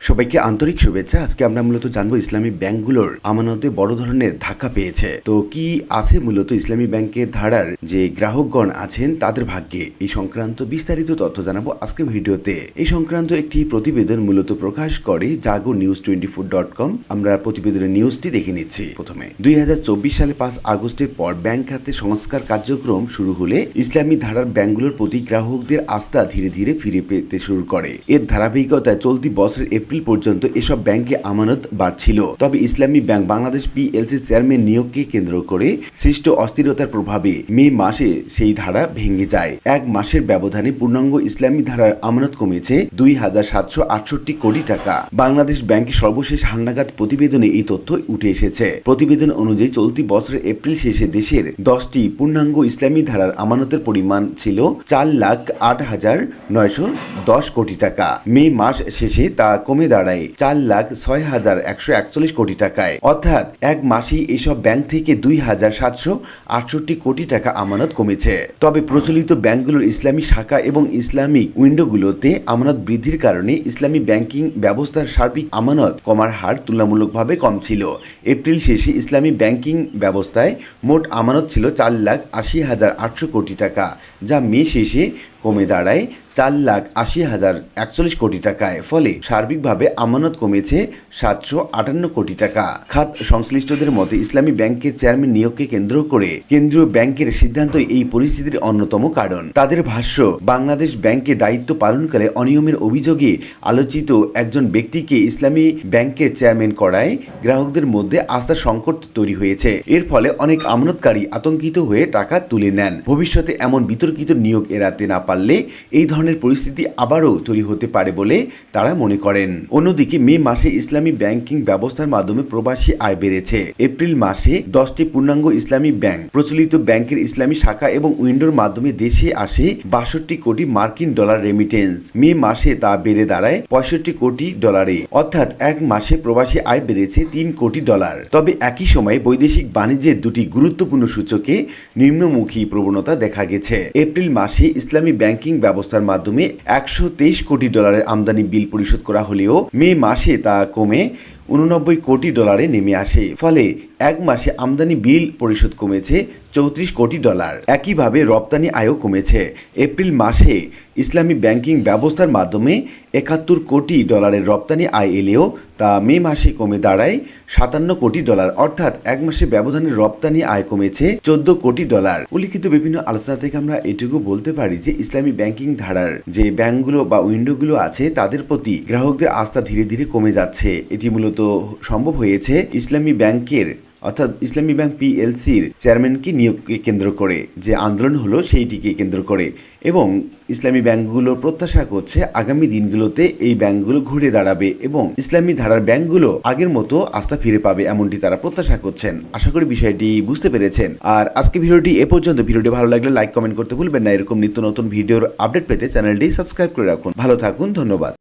সবাইকে আন্তরিক শুভেচ্ছা। আজকে আমরা মূলত জানবো ইসলামী ব্যাংকগুলোর আমানতে বড় ধরনের ধাক্কা পেয়েছে। তো কি আছে মূলত ইসলামী ব্যাংকের ধারার যে গ্রাহকগণ আছেন তাদের ভাগ্যে, এই সংক্রান্ত বিস্তারিত তথ্য জানাবো আজকের ভিডিওতে। এই সংক্রান্ত একটি প্রতিবেদন মূলত প্রকাশ করে জাগো news24.com। আমরা প্রতিবেদনের নিউজটি দেখে নিচ্ছি। প্রথমে 2024 সালে 5 আগস্টের পর ব্যাংক খাতে সংস্কার কার্যক্রম শুরু হলে ইসলামী ধারার ব্যাংকগুলোর প্রতি গ্রাহকদের আস্থা ধীরে ধীরে ফিরে পেতে শুরু করে। এর ধারাবাহিকতায় চলতি বছরের এপ্রিল পর্যন্ত এসব ব্যাংকে আমানত বাড়ছিল। তবে ইসলামী ব্যাংক বাংলাদেশ পিএলসি চেয়ারম্যান নিয়োগকে কেন্দ্র করে সৃষ্ট অস্থিরতার প্রভাবে মে মাসে সেই ধারা ভেঙে যায়। এক মাসের ব্যবধানে পূর্ণাঙ্গ ইসলামী ধারার আমানত কমেছে 2,768 কোটি টাকা। বাংলাদেশ ব্যাংকের সর্বশেষ হালনাগাদ প্রতিবেদনে এই তথ্য উঠে এসেছে। প্রতিবেদন অনুযায়ী চলতি বছরের এপ্রিল শেষে দেশের 10টি পূর্ণাঙ্গ ইসলামী ধারার আমানতের পরিমাণ ছিল 4,08,910 কোটি টাকা। মে মাস শেষে তা কমে দাঁড়ায় 4,06,141 কোটি টাকায়। অর্থাৎ এক মাসেই এসব ব্যাংক থেকে 2,768 কোটি টাকা আমানত কমেছে। তবে প্রচলিত ব্যাংকগুলোর ইসলামী শাখা এবং ইসলামিক উইন্ডোগুলোতে আমানত বৃদ্ধির কারণে ইসলামী ব্যাংকিং ব্যবস্থার সার্বিক আমানত কমার হার তুলনামূলকভাবে কম ছিল। এপ্রিল শেষে ইসলামী ব্যাংকিং ব্যবস্থায় মোট আমানত ছিল 4,80,800 কোটি টাকা, যা মে শেষে কমে দাঁড়ায় 4,80,141 কোটি টাকায়। ফলে সার্বিকভাবে আমানত কমেছে 758 কোটি টাকা। খাত সংশ্লিষ্টদের মতে ইসলামী ব্যাংকের চেয়ারম্যান নিয়োগকে কেন্দ্র করে কেন্দ্রীয় ব্যাংকের সিদ্ধান্ত এই পরিস্থিতির অন্যতম কারণ। তাদের ভাষ্য, বাংলাদেশ ব্যাংকে দায়িত্ব পালনকালে অনিয়মের অভিযোগে আলোচিত একজন ব্যক্তিকে ইসলামী ব্যাংকের চেয়ারম্যান করায় গ্রাহকদের মধ্যে আস্থার সংকট তৈরি হয়েছে। এর ফলে অনেক আমানতকারী আতঙ্কিত হয়ে টাকা তুলে নেন। ভবিষ্যতে এমন বিতর্কিত নিয়োগ এড়াতে না পারলে এই ধরনের পরিস্থিতি আবারও তৈরি হতে পারে বলে তারা মনে করেন। অন্যদিকে মে মাসে ইসলামী ব্যাংকিং ব্যবস্থার মাধ্যমে প্রবাসী আয় বেড়েছে। এপ্রিল মাসে 10টি পূর্ণাঙ্গ ইসলামী ব্যাংক প্রচলিত ব্যাংকের ইসলামী শাখা এবং উইন্ডোর মাধ্যমে দেশে আসে 62 কোটি মার্কিন ডলার রেমিটেন্স। মে মাসে তা বেড়ে দাঁড়ায় 65 কোটি ডলারে। অর্থাৎ এক মাসে প্রবাসী আয় বেড়েছে 3 কোটি ডলার। তবে একই সময়ে বৈদেশিক বাণিজ্যের দুটি গুরুত্বপূর্ণ সূচকে নিম্নমুখী প্রবণতা দেখা গেছে। এপ্রিল মাসে ইসলামী ব্যাংকিং ব্যবস্থার মাধ্যমে 123 কোটি ডলারের আমদানি বিল পরিশোধ করা হলেও মে মাসে তা কমে 89 কোটি ডলারে নেমে আসে। ফলে এক মাসে আমদানি বিল পরিশোধ কমেছে 34 কোটি ডলার। একইভাবে রপ্তানি আয়ও কমেছে। এপ্রিল মাসে ইসলামী ব্যাংকিং ব্যবস্থার মাধ্যমে 71 কোটি ডলারের রপ্তানি আয় এলেও তা মে মাসে কমে দাঁড়ায় 57 কোটি ডলার। অর্থাৎ এক মাসে ব্যবধানে রপ্তানি আয় কমেছে 14 কোটি ডলার। উল্লিখিত বিভিন্ন আলোচনা থেকে আমরা এটুকু বলতে পারি যে ইসলামী ব্যাংকিং ধারার যে ব্যাংকগুলো বা উইন্ডোগুলো আছে তাদের প্রতি গ্রাহকদের আস্থা ধীরে ধীরে কমে যাচ্ছে। এটি মূলত সম্ভব হয়েছে ইসলামী ব্যাংকের অর্থাৎ ইসলামী ব্যাংক পিএলসির চেয়ারম্যানকে নিয়োগকে কেন্দ্র করে যে আন্দোলন হলো সেইটিকে কেন্দ্র করে। এবং ইসলামী ব্যাংকগুলো প্রত্যাশা করছে আগামী দিনগুলোতে এই ব্যাংকগুলো ঘুরে দাঁড়াবে এবং ইসলামী ধারার ব্যাংকগুলো আগের মতো আস্থা ফিরে পাবে, এমনটি তারা প্রত্যাশা করছেন। আশা করি বিষয়টি বুঝতে পেরেছেন। আর আজকে ভিডিওটি এ পর্যন্ত। ভিডিওটি ভালো লাগলে লাইক কমেন্ট করতে ভুলবেন না। এরকম নিত্য নতুন ভিডিওর আপডেট পেতে চ্যানেলটি সাবস্ক্রাইব করে রাখুন। ভালো থাকুন, ধন্যবাদ।